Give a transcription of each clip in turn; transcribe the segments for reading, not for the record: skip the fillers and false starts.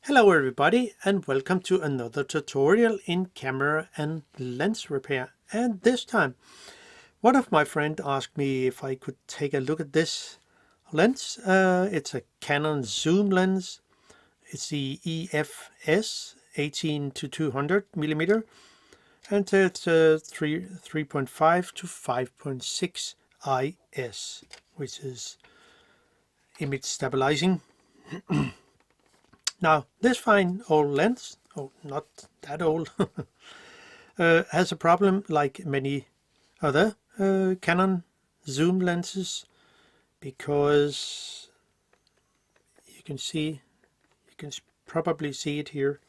Hello everybody and welcome to another tutorial in camera and lens repair. And this time one of my friends asked me if I could take a look at this lens. It's a Canon zoom lens. It's the EF-s 18 to 200 millimeter, and it's 3.5 to 5.6 IS, which is image stabilizing. Now, this fine old lens, not that old, has a problem like many other Canon zoom lenses, because you can probably see it here.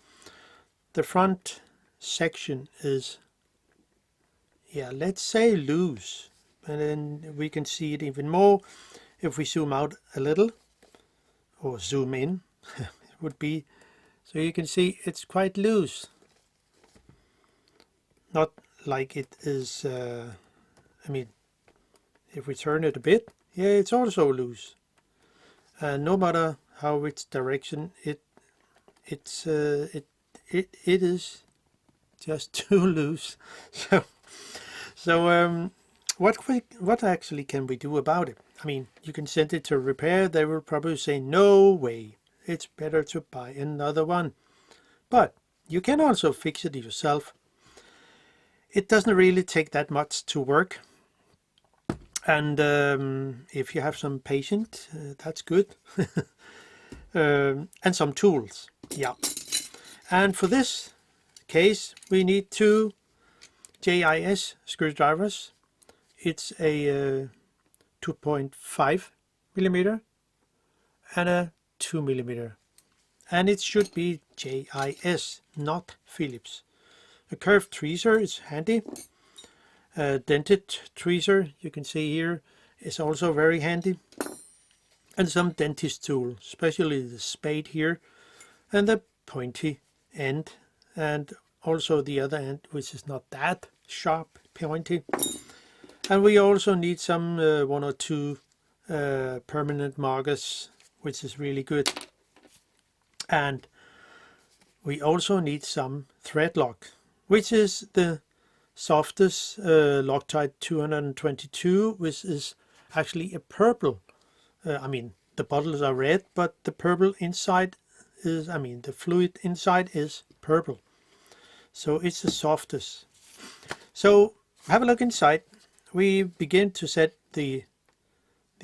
The front section is, let's say loose, and then we can see it even more if we zoom out a little or zoom in. Would be, so you can see it's quite loose, not like it is if we turn it a bit, it's also loose, and no matter how which direction it is just too loose. So what actually can we do about it? You can send it to repair. They will probably say no way, it's better to buy another one. But you can also fix it yourself. It doesn't really take that much to work. And if you have some patience, that's good. And some tools. Yeah. And for this case, we need two JIS screwdrivers. It's a 2.5 millimeter and a 2 millimeter, and it should be JIS, not Phillips. A curved tweezer is handy. A dented tweezer, you can see here, is also very handy. And some dentist tool, especially the spade here, and the pointy end, and also the other end, which is not that sharp, pointy. And we also need some one or two permanent markers, which is really good. And we also need some thread lock, which is the softest Loctite 222, which is actually a purple. The bottles are red, but the purple inside is, the fluid inside is purple. So it's the softest. So have a look inside. We begin to set the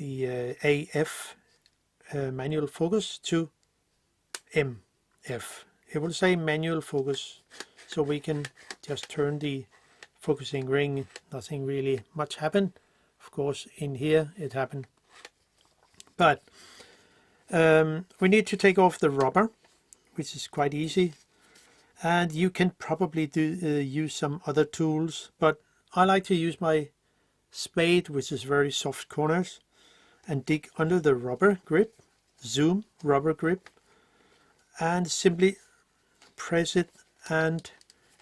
AF manual focus to MF. It will say manual focus, so we can just turn the focusing ring. Nothing really much happened. Of course, in here it happened. But we need to take off the rubber, which is quite easy. And you can probably use some other tools, but I like to use my spade, which is very soft corners, and dig under the rubber grip, zoom rubber grip, and simply press it, and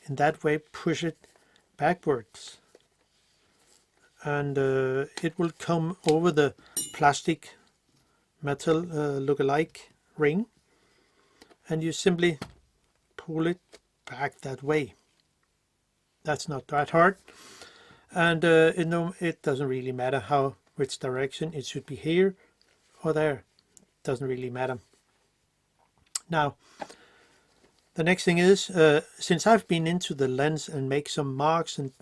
in that way push it backwards, and it will come over the plastic metal look-alike ring, and you simply pull it back that way. That's not that hard, and it doesn't really matter which direction it should be, here or there. Doesn't really matter. Now, the next thing is, since I've been into the lens and make some marks and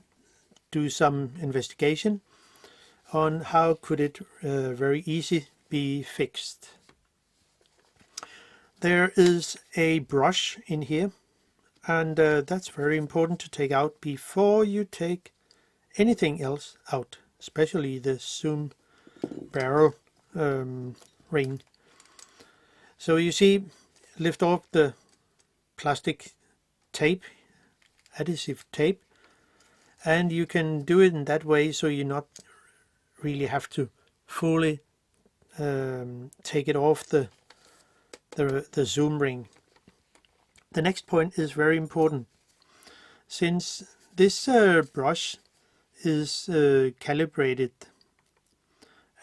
do some investigation on how could it very easy be fixed. There is a brush in here, and that's very important to take out before you take anything else out, especially the zoom barrel ring. So you see, lift off the plastic tape, adhesive tape, and you can do it in that way, so you not really have to fully take it off the zoom ring. The next point is very important. Since this brush is calibrated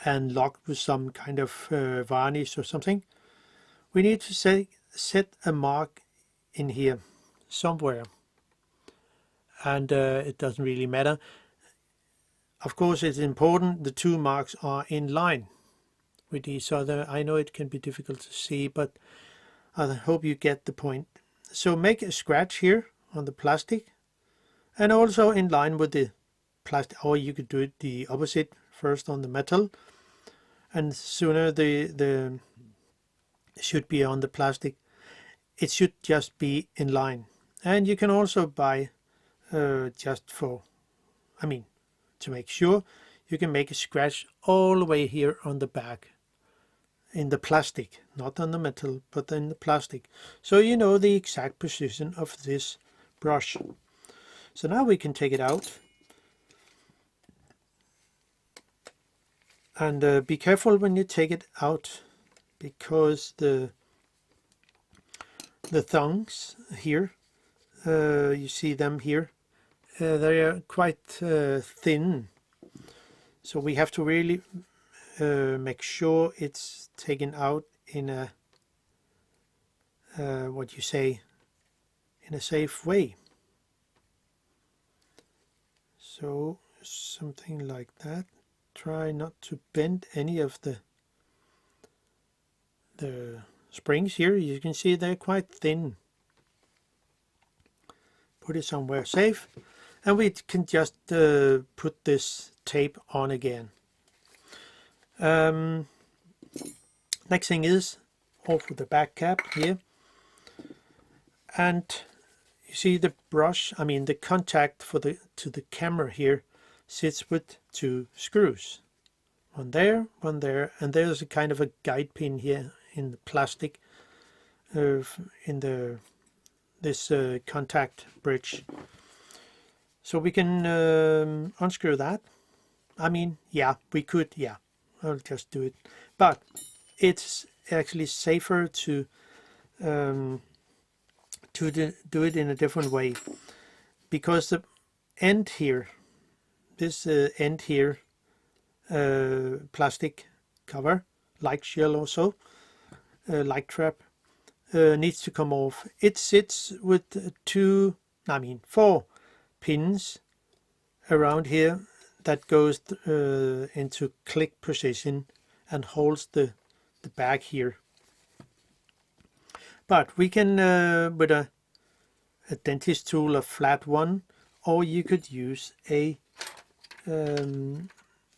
and locked with some kind of varnish or something, we need to set a mark in here somewhere, and it doesn't really matter. Of course, it's important the two marks are in line with each other. I know it can be difficult to see, but I hope you get the point. So make a scratch here on the plastic, and also in line with the plastic, or you could do it the opposite, first on the metal, and sooner the should be on the plastic. It should just be in line. And you can also buy just for, to make sure, you can make a scratch all the way here on the back in the plastic, not on the metal, but in the plastic, so you know the exact position of this brush. So now we can take it out, and be careful when you take it out, because the thongs here, you see them here, they are quite thin, so we have to really make sure it's taken out in a in a safe way. So something like that. Try not to bend any of the springs here. You can see they're quite thin. Put it somewhere safe, and we can just put this tape on again. Next thing is off with the back cap here, and you see the brush, the contact for to the camera here sits with two screws, one there, and there's a kind of a guide pin here in the plastic in this contact bridge. So we can unscrew that. Yeah, we could, yeah, I'll just do it, but it's actually safer to do it in a different way, because the end here, this end here, plastic cover, like shell or so, like trap, needs to come off. It sits with four pins around here that goes into click position and holds the back here. But we can, with a dentist tool, a flat one, or you could use a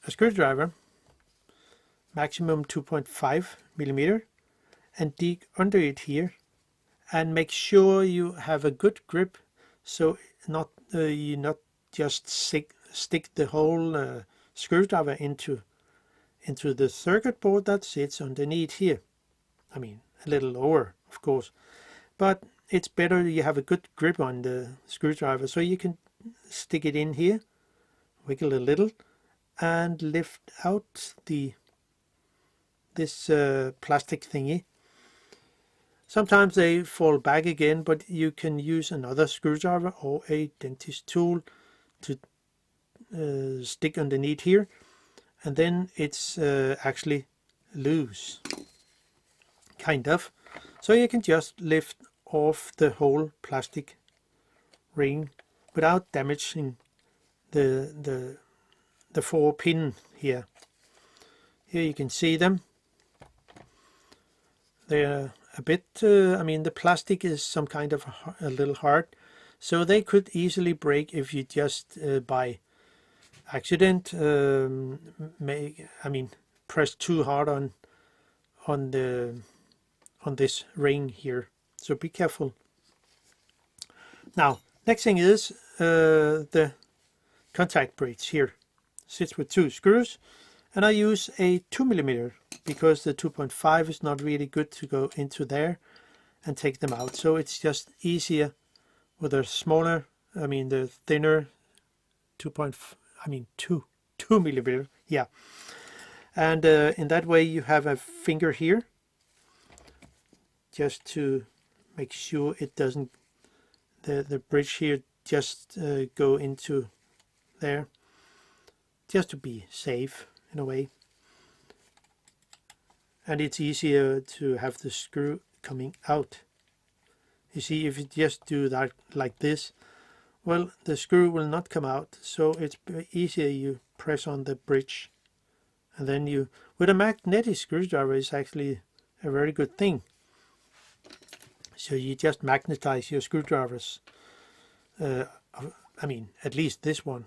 screwdriver, maximum 2.5 millimeter, and dig under it here, and make sure you have a good grip, so you not just stick the whole screwdriver into the circuit board that sits underneath here. A little lower, of course, but it's better you have a good grip on the screwdriver, so you can stick it in here, wiggle a little, and lift out this plastic thingy. Sometimes they fall back again, but you can use another screwdriver or a dentist tool to stick underneath here, and then it's actually loose, kind of. So you can just lift off the whole plastic ring without damaging the 4 pin here. Here you can see them. They're a bit, the plastic is some kind of a little hard, so they could easily break if you just by accident press too hard on this ring here. So be careful. Now, next thing is the contact bridge here. Sits with 2 screws, and I use a 2 millimeter because the 2.5 is not really good to go into there and take them out. So it's just easier with a smaller, the thinner 2 millimeter, yeah. And in that way you have a finger here, just to make sure it doesn't, the bridge here just go into there, just to be safe in a way. And it's easier to have the screw coming out. You see, if you just do that like this, well, the screw will not come out, so it's easier you press on the bridge. And then you, with a magnetic screwdriver, is actually a very good thing. So you just magnetize your screwdrivers. I mean, at least this one.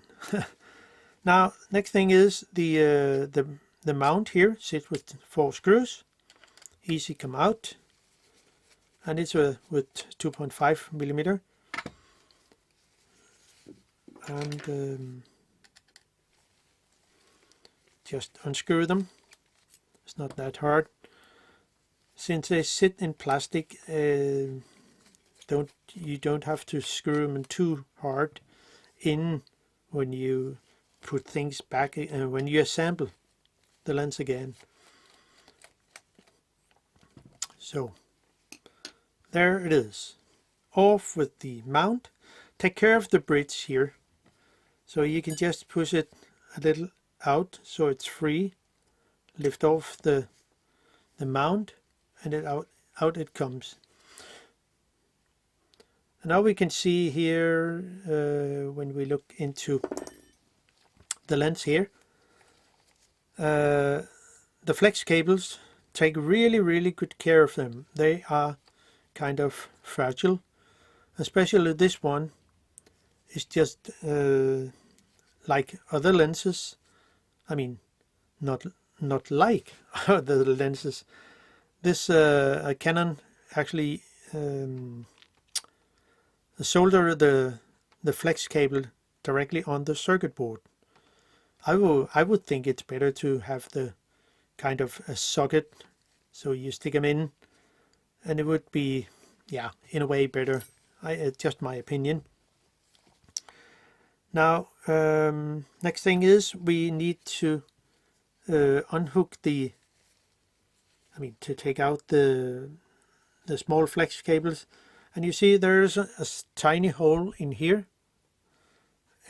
Now, next thing is the mount here sits with 4 screws. Easy come out, and it's with 2.5 millimeter. And just unscrew them. It's not that hard. Since they sit in plastic, you don't have to screw them too hard in when you put things back, when you assemble the lens again. So there it is, off with the mount. Take care of the bridge here, so you can just push it a little out so it's free. Lift off the mount, and out it comes. And now we can see here, when we look into the lens here, the flex cables, take really good care of them. They are kind of fragile, especially this one is just like other lenses. I mean, not like other lenses. This Canon actually solder the flex cable directly on the circuit board. I would think it's better to have the kind of a socket, so you stick them in, and it would be, yeah, in a way better. It's just my opinion. Now, next thing is we need to unhook to take out the small flex cables. And you see there's a tiny hole in here,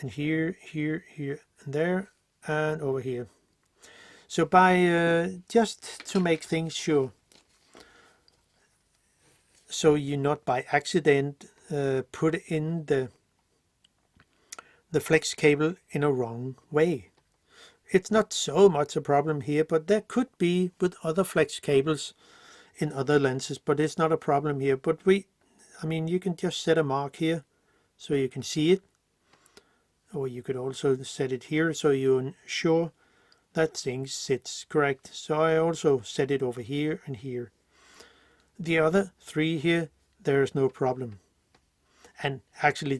and here, and there, and over here. So by just to make things sure, so you not by accident put in the flex cable in a wrong way. It's not so much a problem here, but there could be with other flex cables in other lenses, but it's not a problem here. But you can just set a mark here so you can see it, or you could also set it here so you're sure that thing sits correct. So I also set it over here and here. The other 3 here, there's no problem. And actually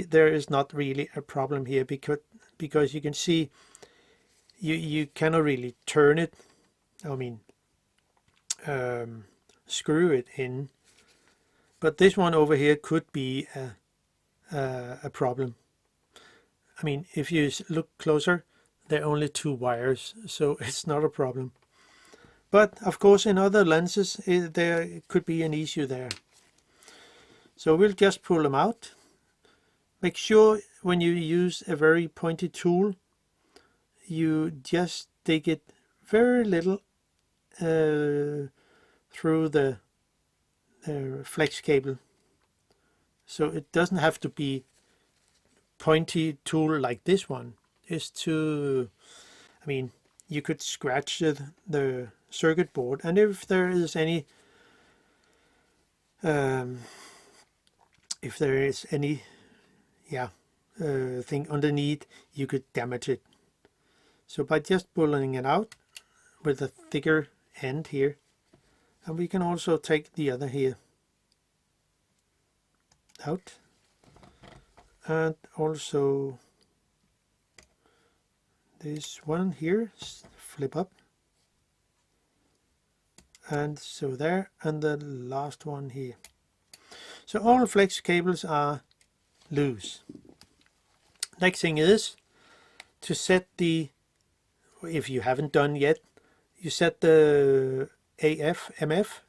there is not really a problem here, because you can see you cannot really turn it. Screw it in, but this one over here could be a problem. I mean, if you look closer, there are only 2 wires, so it's not a problem. But of course, in other lenses, there could be an issue there. So we'll just pull them out. Make sure when you use a very pointy tool, you just dig it very little through the flex cable. So it doesn't have to be pointy tool like this one. It's to, you could scratch the circuit board, and if there is any thing underneath, you could damage it. So by just pulling it out with a thicker end here, and we can also take the other here out, and also this one here, flip up, and so there, and the last one here. So all flex cables are loose. Next thing is to set if you haven't done yet, you set the AFMF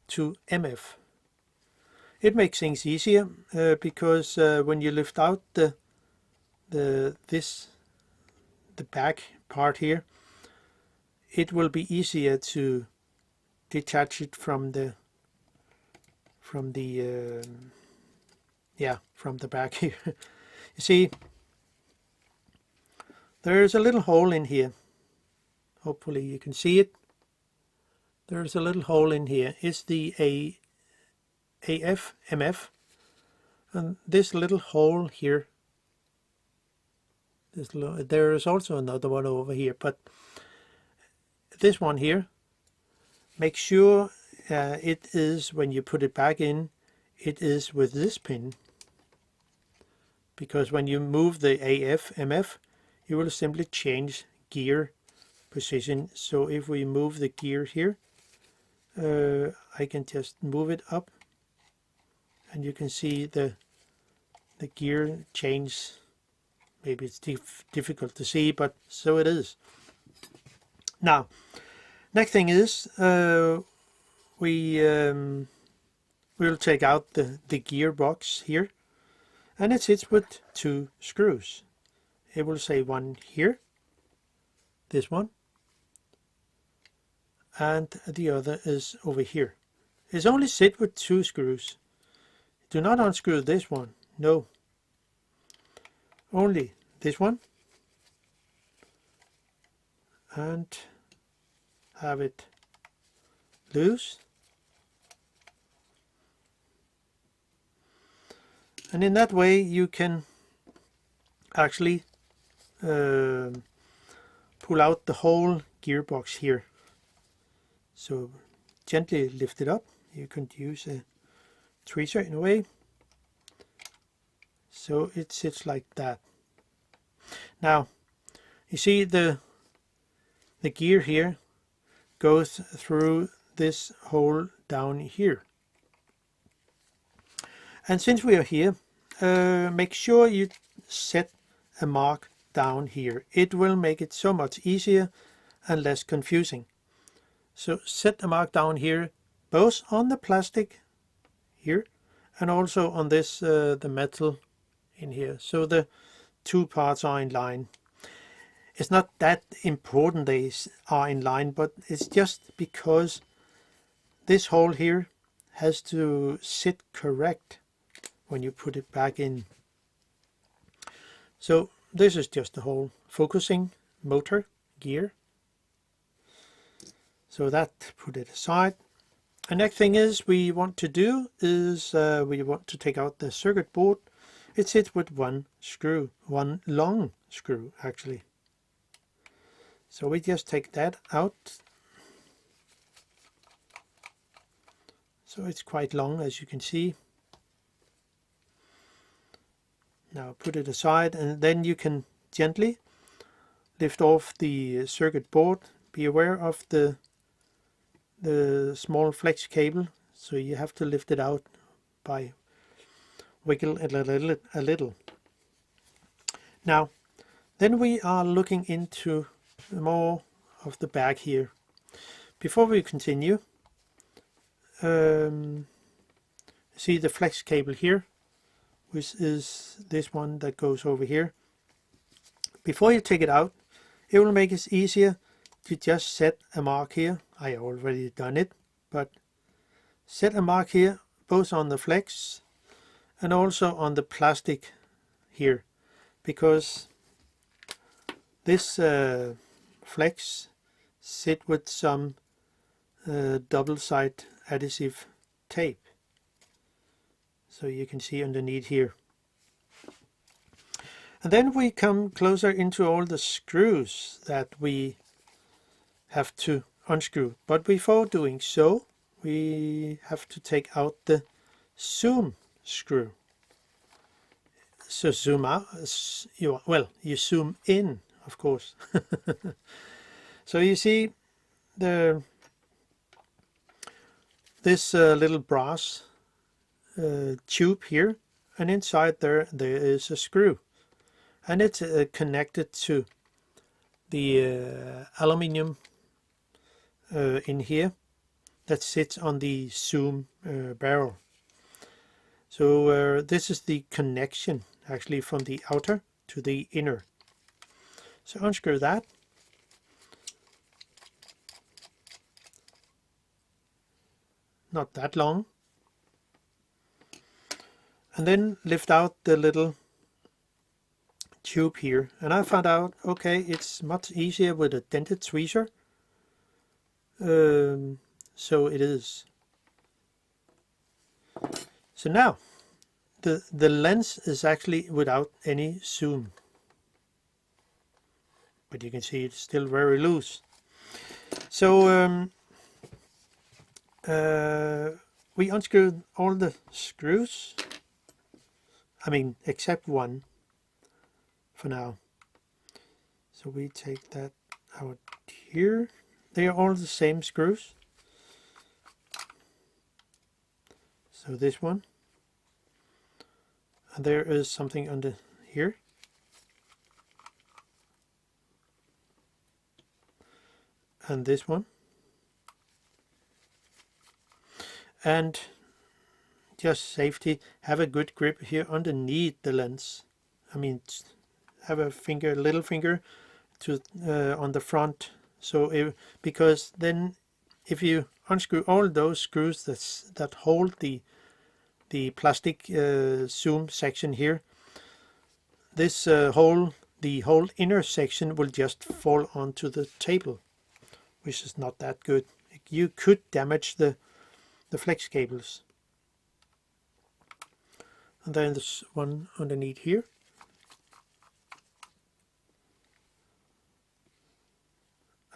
to MF. It makes things easier because when you lift out the back part here, it will be easier to detach it from the back here. You see, there's a little hole in here. Hopefully you can see it. There's a little hole in here. It's the AFMF, and this little hole here, there is also another one over here, but this one here, make sure it is, when you put it back in, it is with this pin, because when you move the AFMF, you will simply change gear position. So if we move the gear here, I can just move it up, and you can see the gear change. Maybe it's difficult to see, but so it is. Now, next thing is we'll take out the gearbox here, and it sits with 2 screws. It will say one here, this one, and the other is over here. It's only sit with 2 screws. Do not unscrew this one, no. Only this one, and have it loose. And in that way you can actually pull out the whole gearbox here. So gently lift it up. You can use a tweezer in a way. So it sits like that. Now, you see the gear here goes through this hole down here. And since we are here, make sure you set a mark down here. It will make it so much easier and less confusing. So set a mark down here, both on the plastic here and also on this the metal in here. So the 2 parts are in line. It's not that important they are in line, but it's just because this hole here has to sit correct when you put it back in. So this is just the whole focusing motor gear. So that, put it aside. The next thing is we want to do is we want to take out the circuit board. It sits with 1 screw, 1 long screw actually. So we just take that out. So it's quite long, as you can see. Now put it aside, and then you can gently lift off the circuit board. Be aware of the small flex cable, so you have to lift it out by wiggle it a little. Now, then we are looking into more of the back here. Before we continue, see the flex cable here, which is this one that goes over here. Before you take it out, it will make it easier to just set a mark here. I already done it, but set a mark here, both on the flex and also on the plastic here, because this flex sit with some double-side adhesive tape, so you can see underneath here. And then we come closer into all the screws that we have to unscrew. But before doing so, we have to take out the zoom screw. So zoom out, you zoom in, of course. So you see this little brass tube here, and inside there is a screw, and it's connected to the aluminium in here that sits on the zoom barrel. So this is the connection actually from the outer to the inner. So unscrew that. not that long. And then lift out the little tube here, and I found out, okay, it's much easier with a dented tweezer. So it is. So now the lens is actually without any zoom, but you can see it's still very loose. So we unscrewed all the screws, I mean except one for now. So we take that out here. They are all the same screws. So this one, and there is something under here, and this one, and just safety, have a good grip here underneath the lens. I mean, have a finger, little finger, to on the front. So because then if you unscrew all those screws that hold the plastic zoom section here, this the whole inner section will just fall onto the table, which is not that good. You could damage the flex cables. And then there's one underneath here.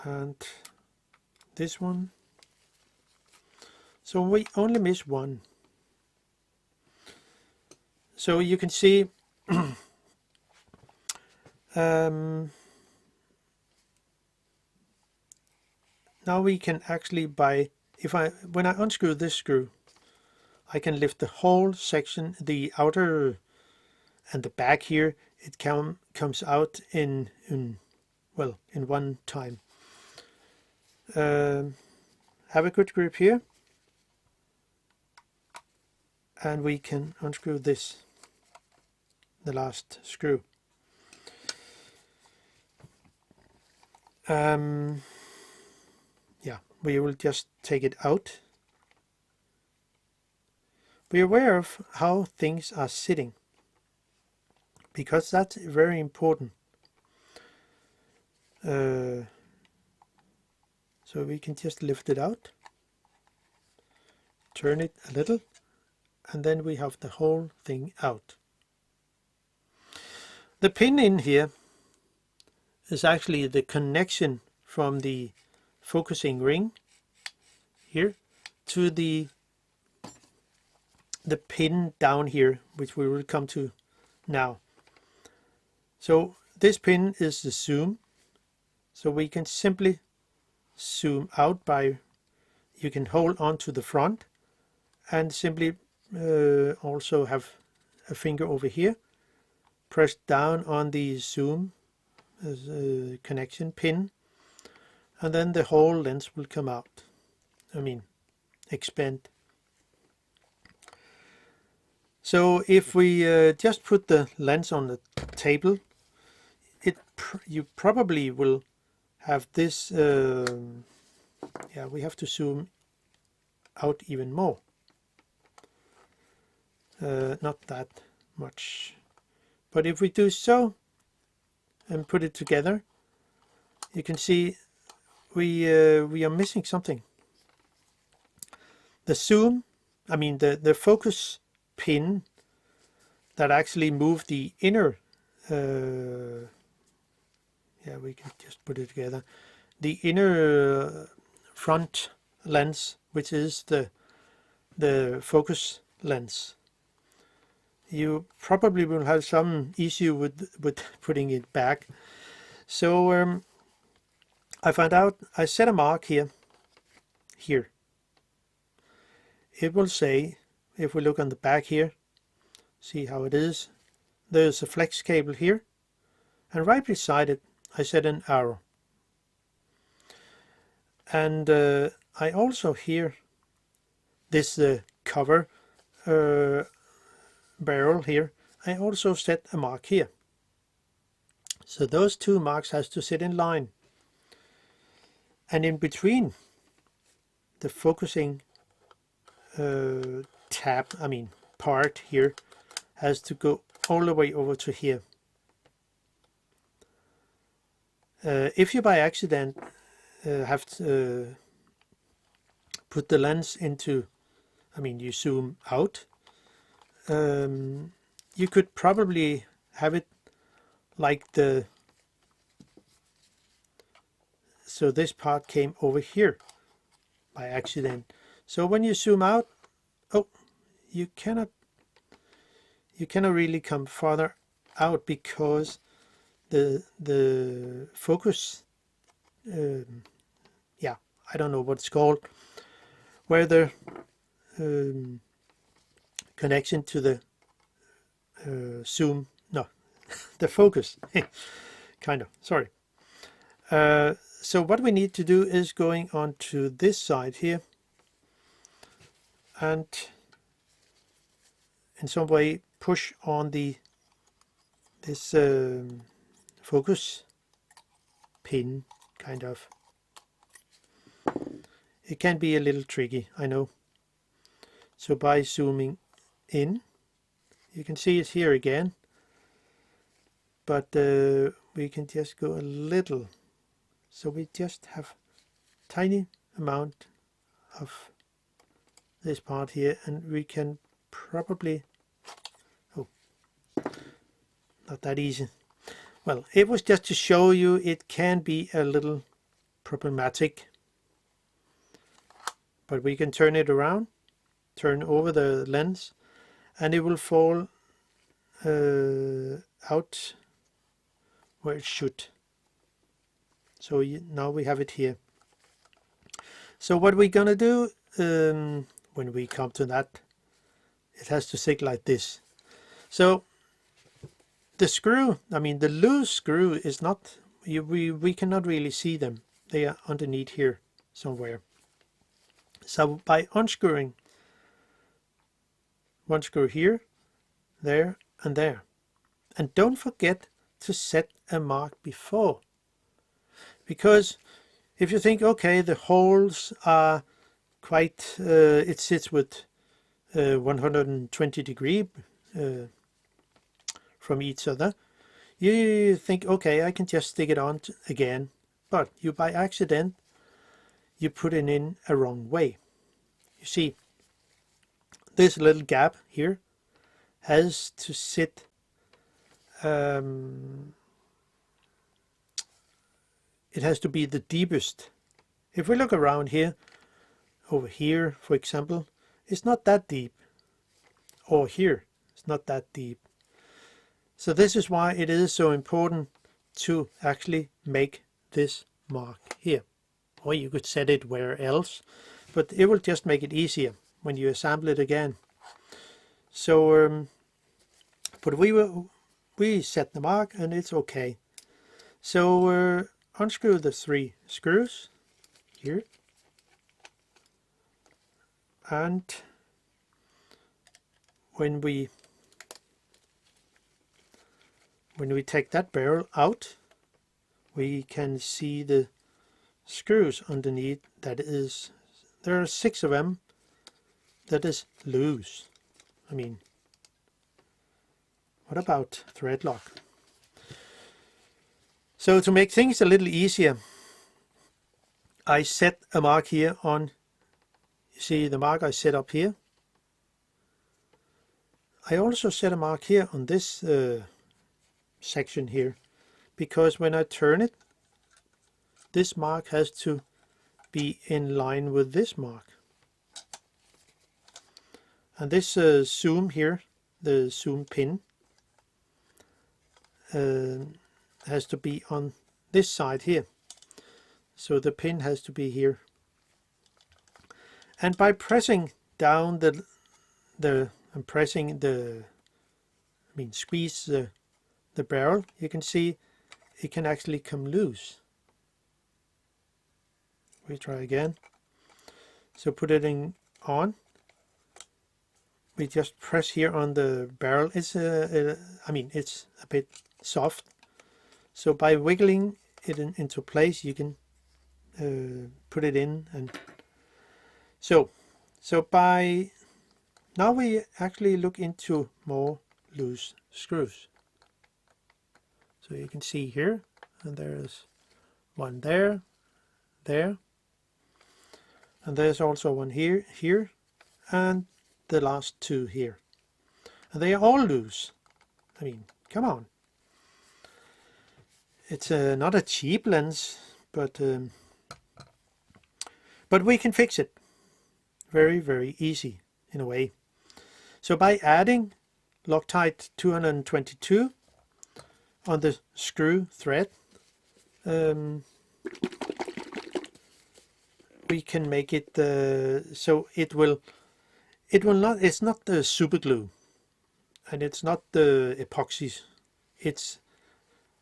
And this one. So we only miss one. So you can see now we can actually when I unscrew this screw, I can lift the whole section, the outer and the back here. It comes out in one time. Have a good grip here, and we can unscrew this, the last screw. Yeah, we will just take it out. Be aware of how things are sitting, because that's very important. So we can just lift it out, turn it a little, and then we have the whole thing out. The pin in here is actually the connection from the focusing ring here to the pin down here, which we will come to now. So this pin is the zoom, so we can simply zoom out by, you can hold on to the front and simply also have a finger over here, press down on the zoom connection pin, and then the whole lens will come out, expand. So if we just put the lens on the table, you probably will have this, we have to zoom out even more. Not that much. But if we do so and put it together, you can see we are missing something. The zoom, the focus pin that actually move the inner, we can just put it together, the inner front lens, which is the focus lens. You probably will have some issue with putting it back. So I found out, I set a mark here. It will say, if we look on the back here, see how it is. There's a flex cable here, and right beside it I set an arrow. And I also here, this cover barrel here, I also set a mark here. So those two marks has to sit in line. And in between the focusing part here has to go all the way over to here. If you by accident have to put the lens into, you zoom out, you could probably have it like so this part came over here by accident. So when you zoom out, you cannot really come farther out because the focus, I don't know what it's called, where the connection to the the focus, kind of, sorry. So what we need to do is going on to this side here and in some way push on this focus pin, kind of. It can be a little tricky, I know. So by zooming in, you can see it here again, but we can just go a little. So we just have tiny amount of this part here, and we can probably, not that easy. Well, it was just to show you it can be a little problematic, but we can turn it around, turn over the lens, and it will fall out where it should. So now we have it here. So what we're gonna do when we come to that, it has to sit like this. So the screw, the loose screw is not, we cannot really see them. They are underneath here somewhere. So by unscrewing one screw here, there and there. And don't forget to set a mark before. Because if you think, okay, the holes are quite, it sits with 120 degrees from each other, you think, okay, I can just stick it on again. But you by accident, you put it in a wrong way. You see, this little gap here has to sit it has to be the deepest. If we look around here, over here for example, it's not that deep, or here it's not that deep. So this is why it is so important to actually make this mark here, or you could set it where else, but it will just make it easier when you assemble it again. So but we set the mark and it's okay. So unscrew the 3 screws here, and when we take that barrel out, we can see the screws underneath. That is, there are 6 of them that is loose. What about thread lock? So to make things a little easier, I set a mark here on, you see the mark I set up here. I also set a mark here on this section here, because when I turn it, this mark has to be in line with this mark. And this zoom here, the zoom pin, has to be on this side here. So the pin has to be here. And by pressing down squeeze the barrel, you can see it can actually come loose. We try again. So put it on. We just press here on the barrel. It's it's a bit soft. So by wiggling it into place, you can put it in. And so So now we actually look into more loose screws. So you can see here, and there's one there, there, and there's also one here, and the last two here. And they are all loose. I mean, come on. It's not a cheap lens, but we can fix it. Very, very easy in a way. So by adding Loctite 222 on the screw thread, we can make it so it will not, it's not the super glue and it's not the epoxy, it's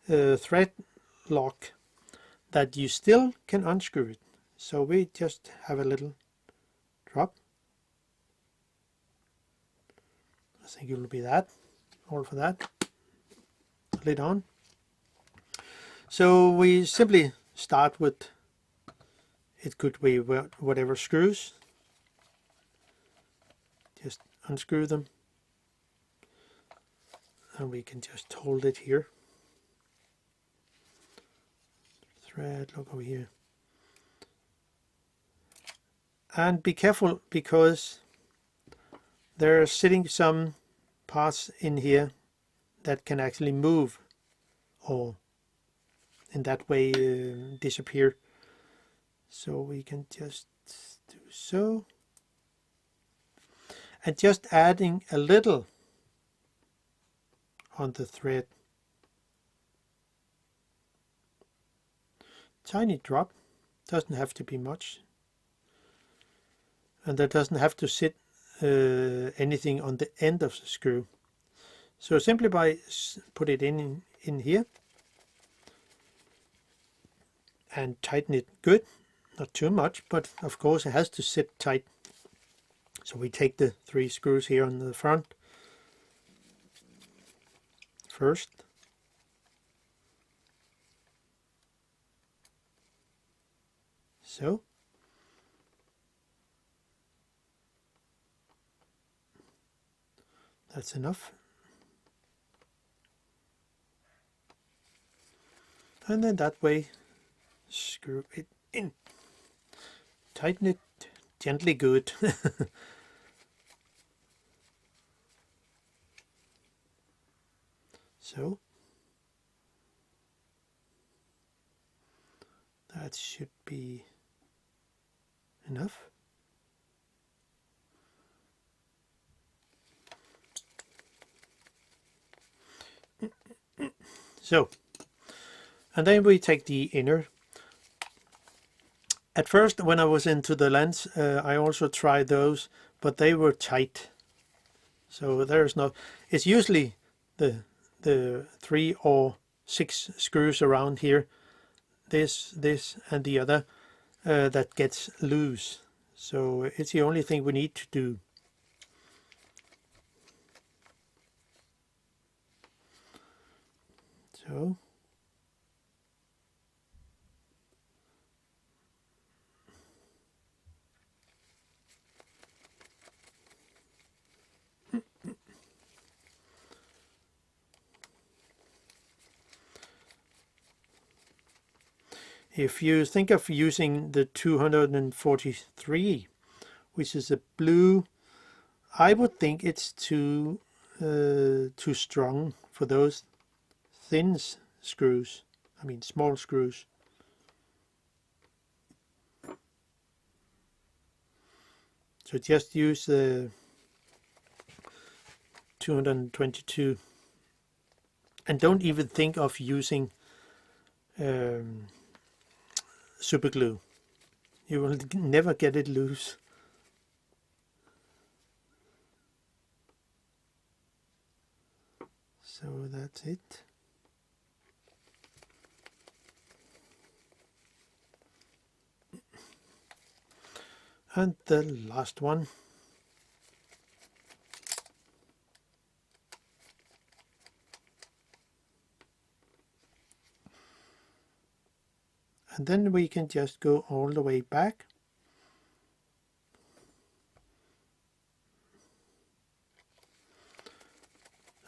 a thread lock that you still can unscrew it. So we just have a little drop. I think it will be that, all for that. Lid on. So we simply start with, it could be whatever screws. Just unscrew them. And we can just hold it here. Thread, look over here. And be careful because there are sitting some parts in here that can actually move or in that way disappear. So we can just do so. And just adding a little on the thread. Tiny drop, doesn't have to be much. And there doesn't have to sit anything on the end of the screw. So simply by put it in here and tighten it good, not too much, but of course it has to sit tight. So we take the 3 screws here on the front first. So. That's enough. And then that way, screw it in. Tighten it gently good. So. That should be enough. So, and then we take the inner. At first, when I was into the lens, I also tried those, but they were tight. So there's no. It's usually the 3 or 6 screws around here, this, and the other, that gets loose. So it's the only thing we need to do. So. If you think of using the 243, which is a blue, I would think it's too strong for those thin screws. I mean small screws. So just use the 222, and don't even think of using super glue. You will never get it loose. So that's it. And the last one. And then we can just go all the way back.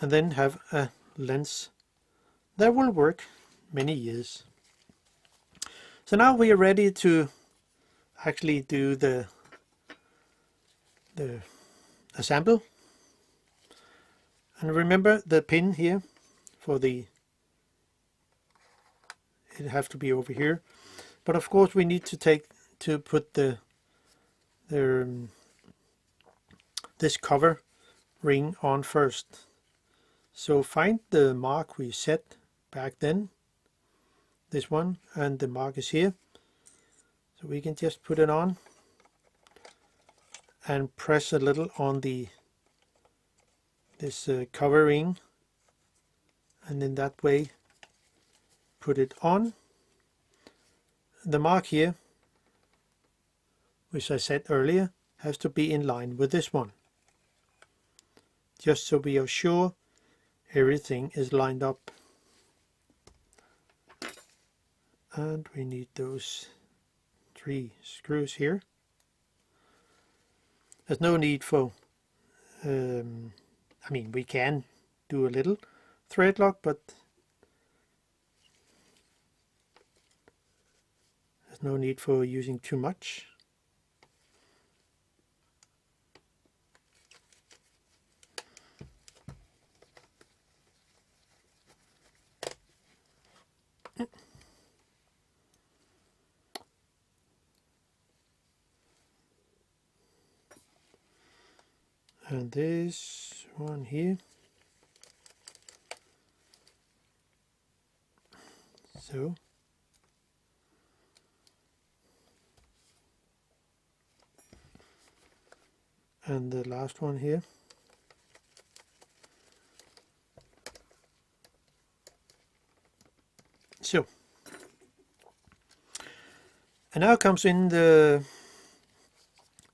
and then have a lens that will work many years. So now we are ready to actually do the assemble. And remember the pin here for the, it have to be over here. But of course we need to put this cover ring on first. So find the mark we set back then, this one, and the mark is here. So we can just put it on and press a little on this cover ring, and in that way put it on. The mark here, which I said earlier, has to be in line with this one, just so we are sure everything is lined up. And we need those 3 screws here. There's no need for, I mean, we can do a little thread lock, but there's no need for using too much. And this one here. So. And the last one here. So. And now comes in the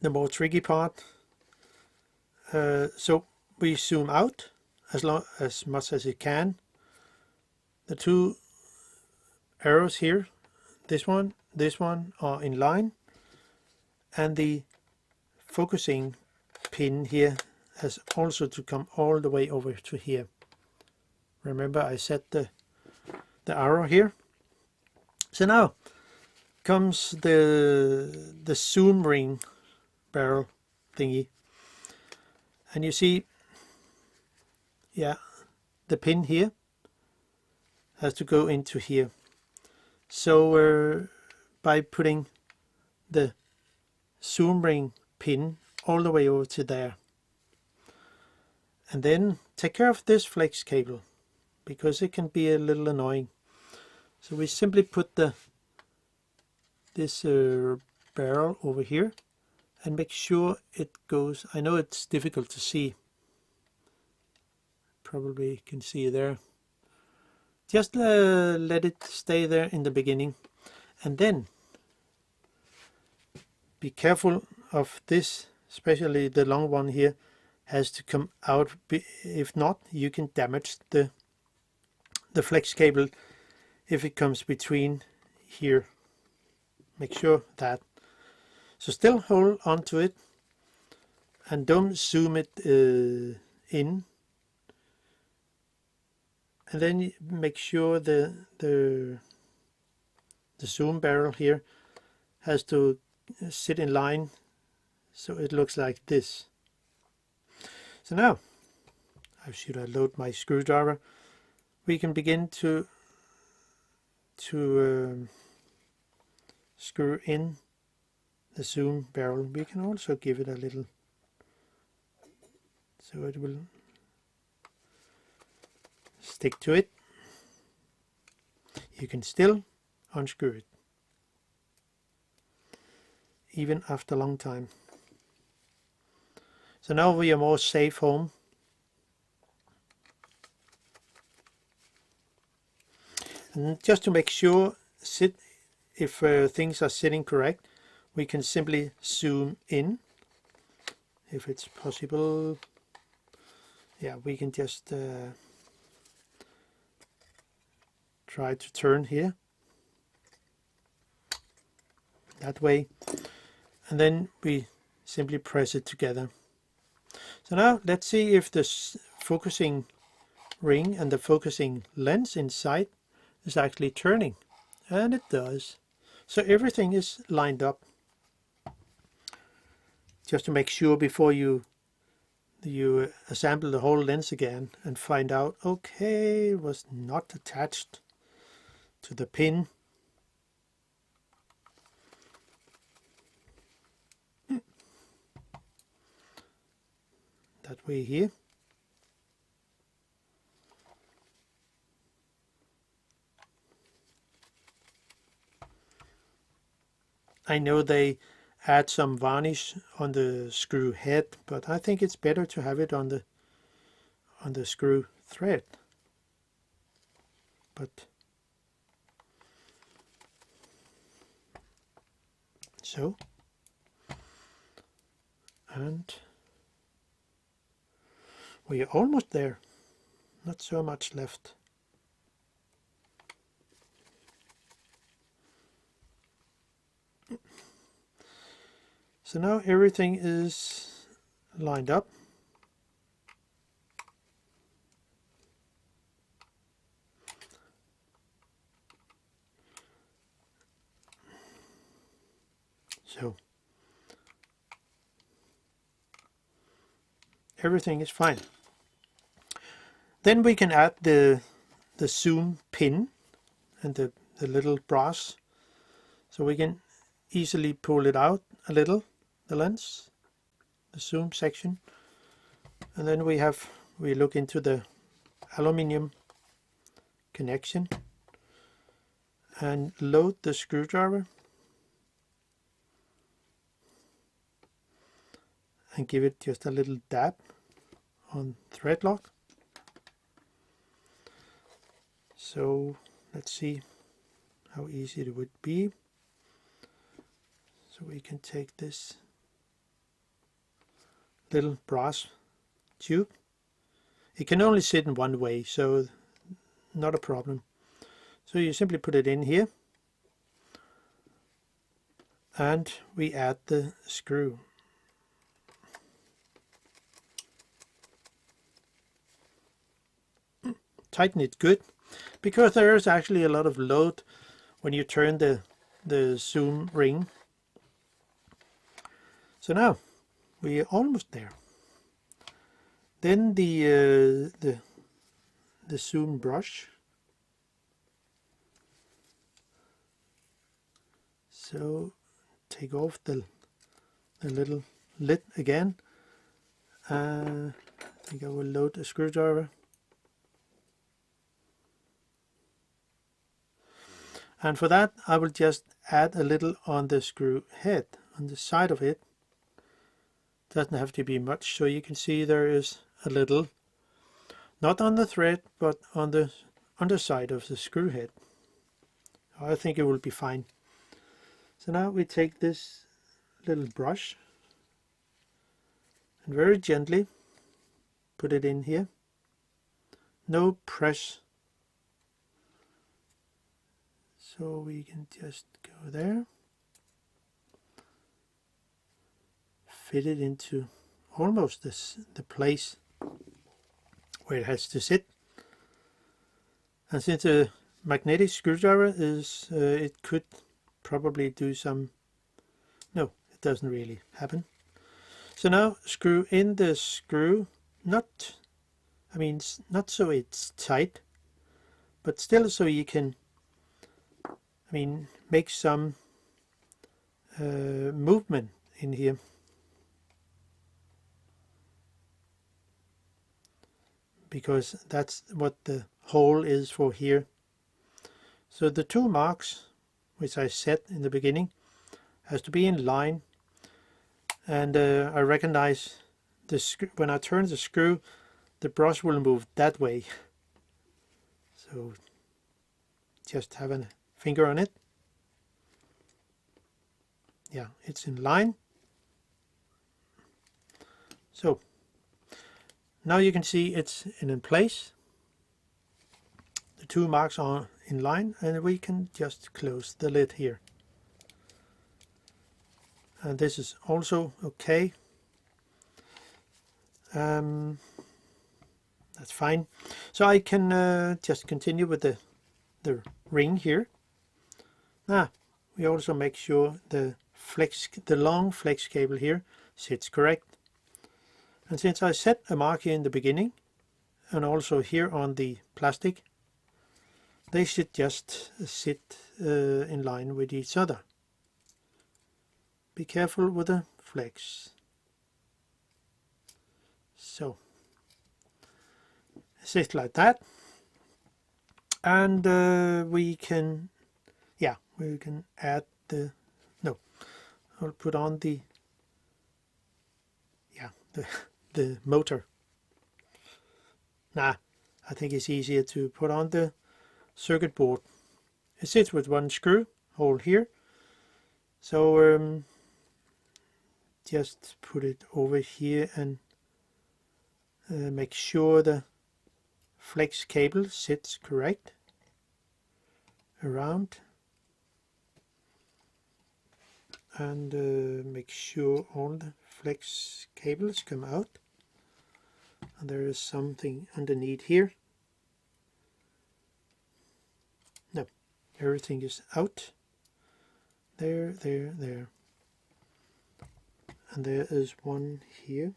more tricky part. So we zoom out as much as it can. The 2 arrows here, this one are in line, and the focusing pin here has also to come all the way over to here. Remember I set the arrow here. So now comes the zoom ring barrel thingy. And you see, yeah, the pin here has to go into here. So by putting the zoom ring pin all the way over to there, and then take care of this flex cable, because it can be a little annoying. So we simply put this barrel over here and make sure it goes. I know it's difficult to see, probably can see there. Just let it stay there in the beginning, and then be careful of this, especially the long one here has to come out. If not, you can damage the flex cable if it comes between here. Make sure that. So still hold on to it and don't zoom it in, and then make sure the zoom barrel here has to sit in line, so it looks like this. So now, how should I load my screwdriver? We can begin to screw in the zoom barrel. We can also give it a little, so it will stick to it. You can still unscrew it, even after a long time. So now we are more safe home. And just to make sure if things are sitting correct, we can simply zoom in if it's possible. Yeah, we can just try to turn here that way, and then we simply press it together. So now let's see if this focusing ring and the focusing lens inside is actually turning, and it does. So everything is lined up. Just to make sure before you assemble the whole lens again and find out, okay, it was not attached to the pin. That way here. I know they add some varnish on the screw head, but I think it's better to have it on the screw thread. But so, and we are almost there. Not so much left. So now everything is lined up. So everything is fine. Then we can add the zoom pin and the little brass, so we can easily pull it out a little, the lens, the zoom section, and then we look into the aluminium connection and load the screwdriver and give it just a little dab on thread lock. So let's see how easy it would be. So we can take this little brass tube. It can only sit in one way, so not a problem. So you simply put it in here and we add the screw. Tighten it good, because there is actually a lot of load when you turn the zoom ring. So now we are almost there. Then the zoom brush. So take off the little lid again. I think I will load the screwdriver. And for that I will just add a little on the screw head, on the side of it. Doesn't have to be much, so you can see there is a little, not on the thread, but on the underside of the screw head. I think it will be fine. So now we take this little brush and very gently put it in here. No press. So we can just go there. Fit it into almost the place where it has to sit. And since a magnetic screwdriver is, it could probably do some, no, it doesn't really happen. So now screw in the screw, not so it's tight, but still so you can, make some movement in here. Because that's what the hole is for here. So the two marks, which I set in the beginning, has to be in line, and I recognize the when I turn the screw, the brush will move that way. So just have a finger on it. Yeah, it's in line. So now you can see it's in place. The two marks are in line, and we can just close the lid here. And this is also okay. that's fine. So I can just continue with the ring here. We also make sure the long flex cable here sits correct. And since I set a mark here in the beginning, and also here on the plastic, they should just sit in line with each other. Be careful with the flex. So, sit like that. And we can add I'll put on the motor. I think it's easier to put on the circuit board. It sits with one screw hole here, so just put it over here and make sure the flex cable sits correct around, and make sure all the flex cables come out. And there is something underneath here. No, everything is out. There. And there is one here.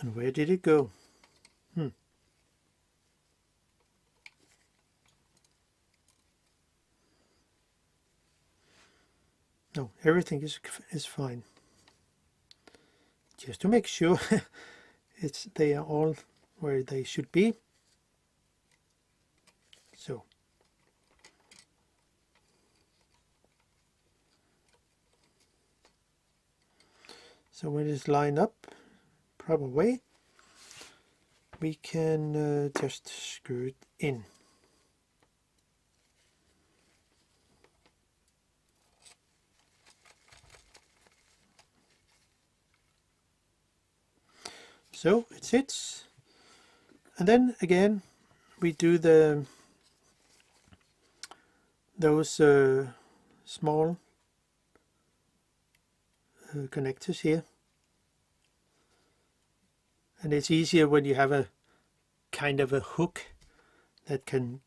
And where did it go? No, everything is fine. Just to make sure they are all where they should be. So when it's lined up proper way, we can just screw it in. So it sits, and then again we do those small connectors here, and it's easier when you have a kind of a hook that can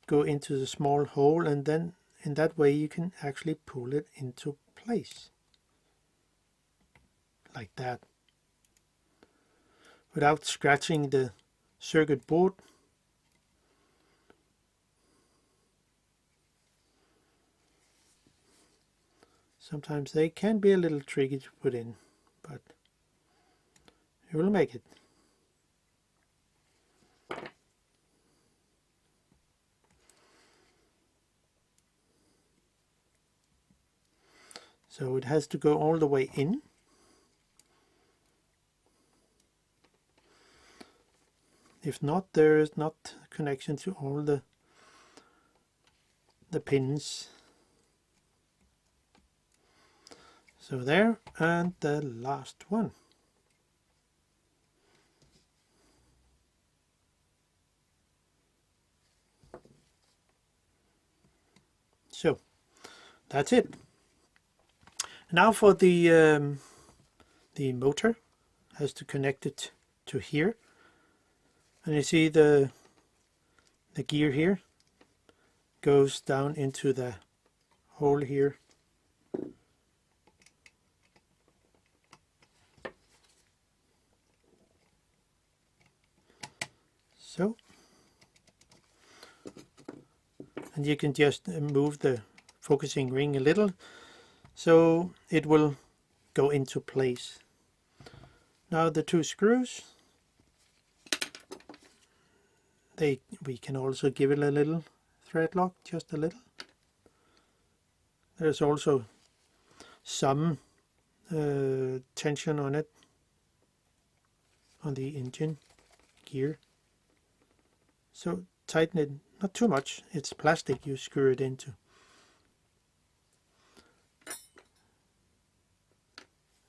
go into the small hole, and then in that way you can actually pull it into place like that without scratching the circuit board. Sometimes they can be a little tricky to put in, but you will make it. So it has to go all the way in. If not, there is not connection to all the pins. So there, and the last one. So that's it. Now for the motor, has to connect it to here, and you see the gear here goes down into the hole here. So, and you can just move the focusing ring a little so it will go into place. Now the two screws, we can also give it a little thread lock, just a little. There's also some tension on it, on the engine gear. So tighten it, not too much, it's plastic you screw it into.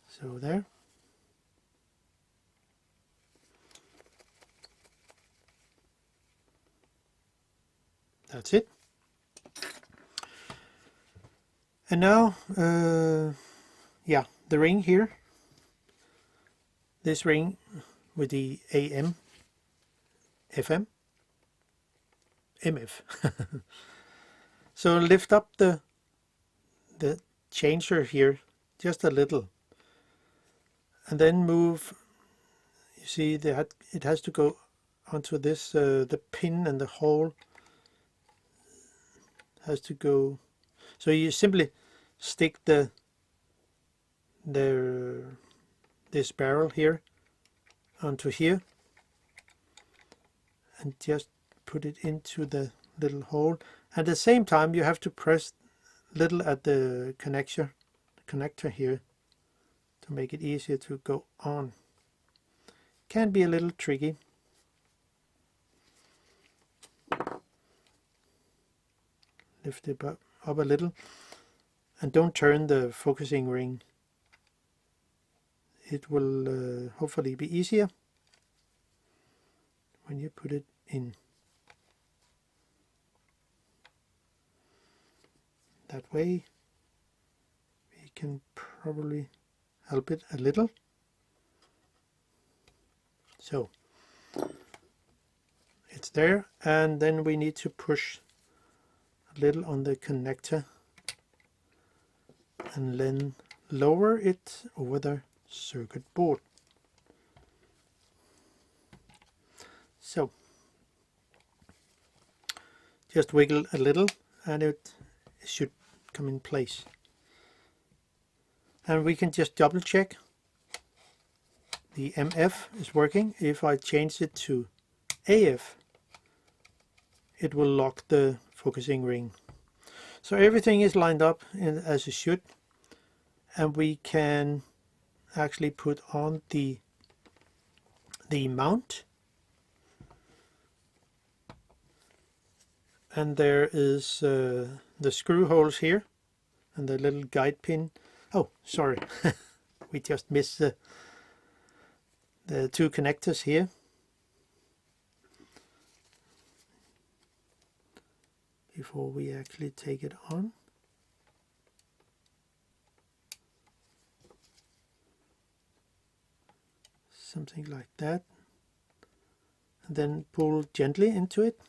So there. That's it. And now, the ring here, this ring with the AMFMMF. So lift up the changer here just a little, and then move. You see that it has to go onto this, the pin and the hole has to go. So you simply stick this barrel here onto here and just put it into the little hole. At the same time, you have to press little at the connector here to make it easier to go on. Can be a little tricky. Lift it up a little, and don't turn the focusing ring. It will hopefully be easier when you put it in. That way we can probably help it a little. So it's there, and then we need to push a little on the connector and then lower it over the circuit board. So just wiggle a little and it should come in place. And we can just double check the MF is working. If I change it to AF, it will lock the focusing ring. So everything is lined up as it should, and we can actually put on the mount. And there is the screw holes here and the little guide pin. Oh, sorry, we just missed the two connectors here. Before we actually take it on. Something like that. And then pull gently into it.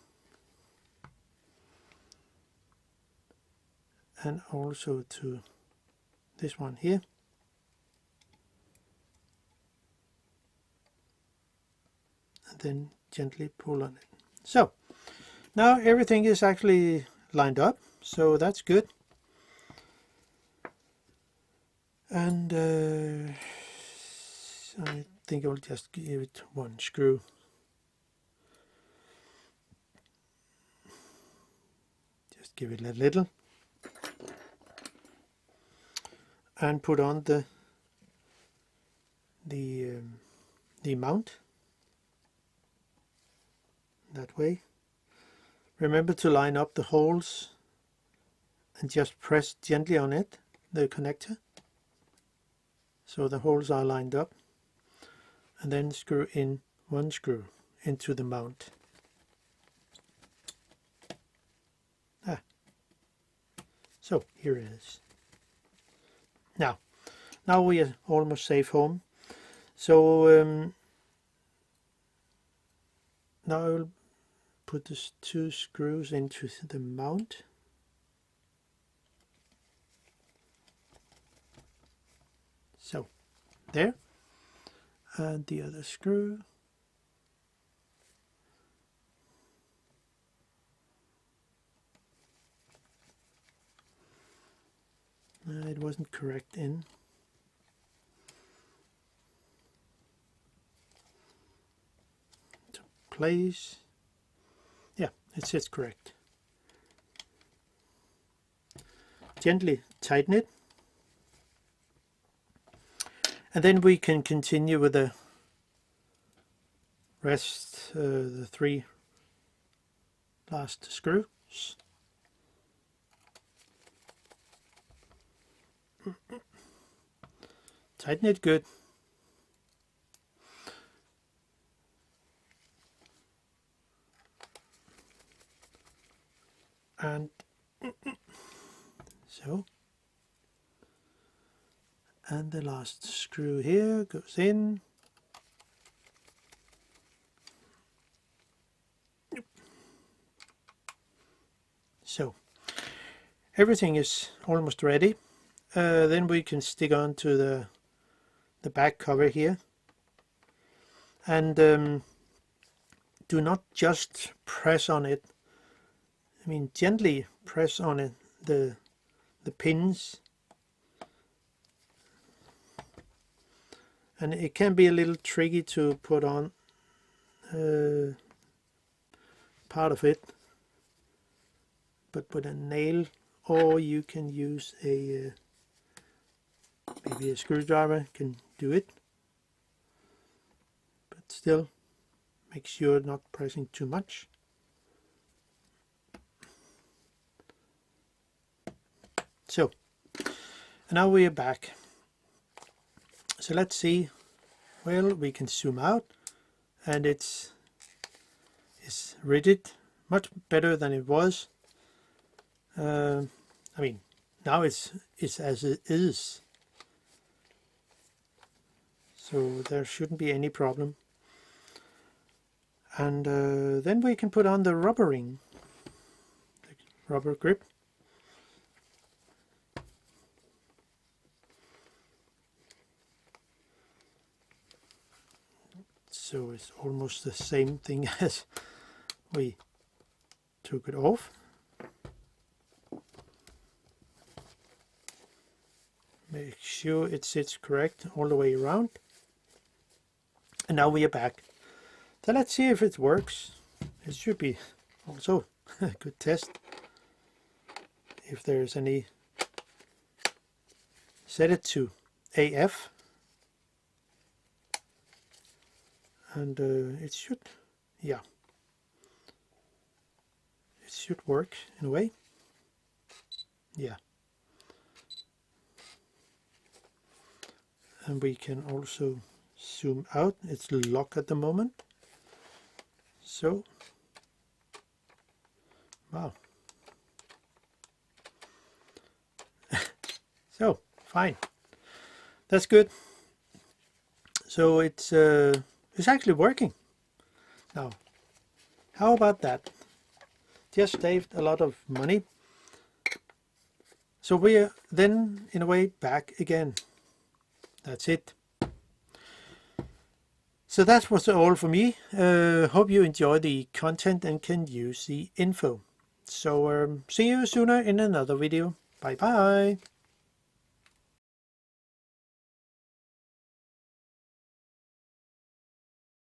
And also to this one here. And then gently pull on it. So now everything is actually lined up, so that's good. And I think I'll just give it one screw. Just give it a little. And put on the mount that way. Remember to line up the holes and just press gently on it, the connector, so the holes are lined up, and then screw in one screw into the mount. So here it is. Now we are almost safe home. So now I will put these two screws into the mount. So there, and the other screw. It wasn't correct in. To place. Yeah, it sits correct. Gently tighten it. And then we can continue with the rest, the three last screws. Tighten it good. And so. And the last screw here goes in. So everything is almost ready. Then we can stick on to the back cover here, and do not just press on it. I mean, gently press on it, the pins, and it can be a little tricky to put on part of it, but with a nail, or you can use a maybe a screwdriver can do it, but still make sure not pressing too much. So now we are back. So let's see. Well, we can zoom out, and it's rigid, much better than it was. I mean, now it's as it is, so there shouldn't be any problem. And then we can put on the rubber ring, the rubber grip. So it's almost the same thing as we took it off. Make sure it sits correct all the way around. And now we are back. So let's see if it works. It should be also a good test. If there's any, set it to AF. And it should, yeah, it should work in a way. Yeah. And we can also zoom out. It's locked at the moment. So, wow. So, fine. That's good. So it's actually working. Now, how about that? Just saved a lot of money. So we are then, in a way, back again. That's it. So that was all for me. Hope you enjoy the content and can use the info. So see you sooner in another video. Bye bye.